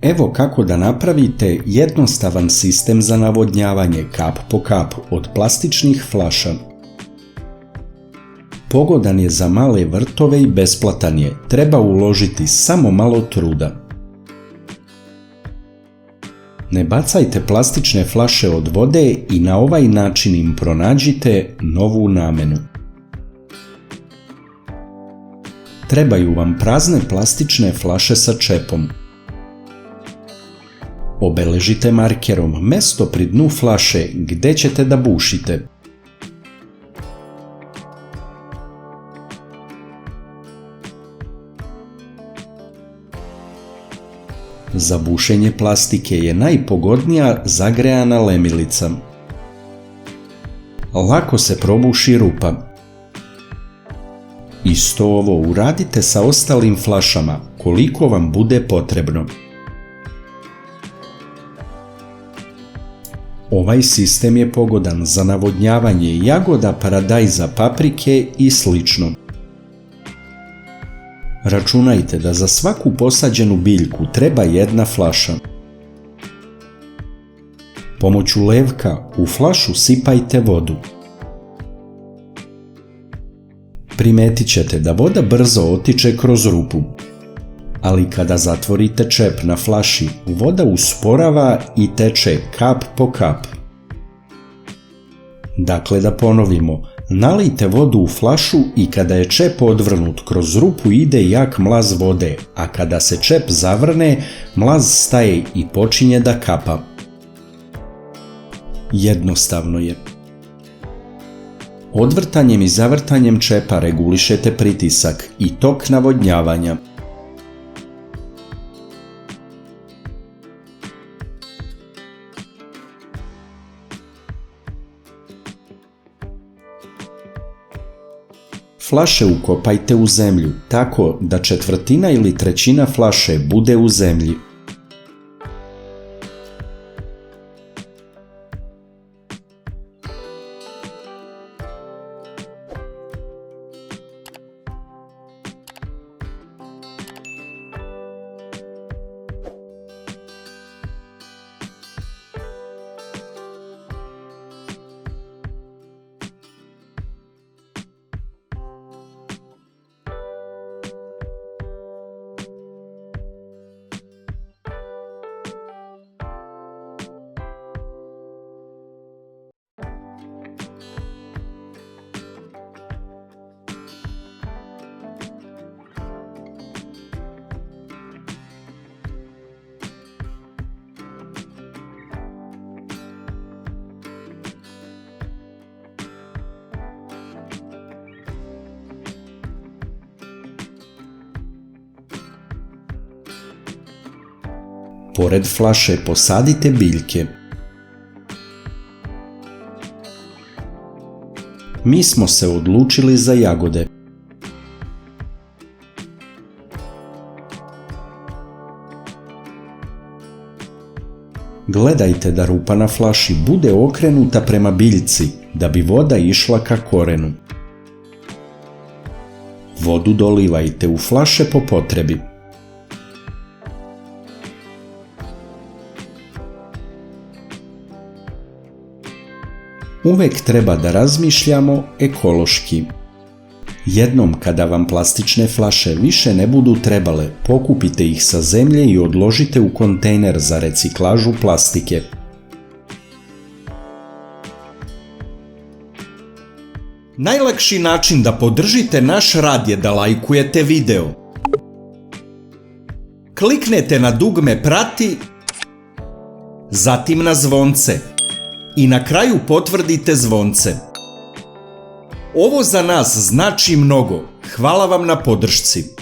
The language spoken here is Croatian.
Evo kako da napravite jednostavan sistem za navodnjavanje kap po kap od plastičnih flaša. Pogodan je za male vrtove i besplatan je, treba uložiti samo malo truda. Ne bacajte plastične flaše od vode i na ovaj način im pronađite novu namenu. Trebaju vam prazne plastične flaše sa čepom. Obeležite markerom mesto pri dnu flaše gdje ćete da bušite. Za bušenje plastike je najpogodnija zagrejana lemilica. Lako se probuši rupa. Isto ovo uradite sa ostalim flašama, koliko vam bude potrebno. Ovaj sistem je pogodan za navodnjavanje jagoda, paradajza, paprike i slično. Računajte da za svaku posađenu biljku treba jedna flaša. Pomoću levka u flašu sipajte vodu. Primetit ćete da voda brzo otiče kroz rupu, ali kada zatvorite čep na flaši, voda usporava i teče kap po kap. Dakle, da ponovimo, nalijte vodu u flašu i kada je čep odvrnut kroz rupu ide jak mlaz vode, a kada se čep zavrne, mlaz staje i počinje da kapa. Jednostavno je. Odvrtanjem i zavrtanjem čepa regulišete pritisak i tok navodnjavanja. Flaše ukopajte u zemlju tako da 1/4 ili 1/3 flaše bude u zemlji. Pored flaše posadite biljke. Mi smo se odlučili za jagode. Gledajte da rupa na flaši bude okrenuta prema biljci, da bi voda išla ka korenu. Vodu dolivajte u flaše po potrebi. Uvek treba da razmišljamo ekološki. Jednom kada vam plastične flaše više ne budu trebale, pokupite ih sa zemlje i odložite u kontejner za reciklažu plastike. Najlakši način da podržite naš rad je da lajkujete video. Kliknete na dugme prati, zatim na zvonce i na kraju potvrdite zvonce. Ovo za nas znači mnogo. Hvala vam na podršci.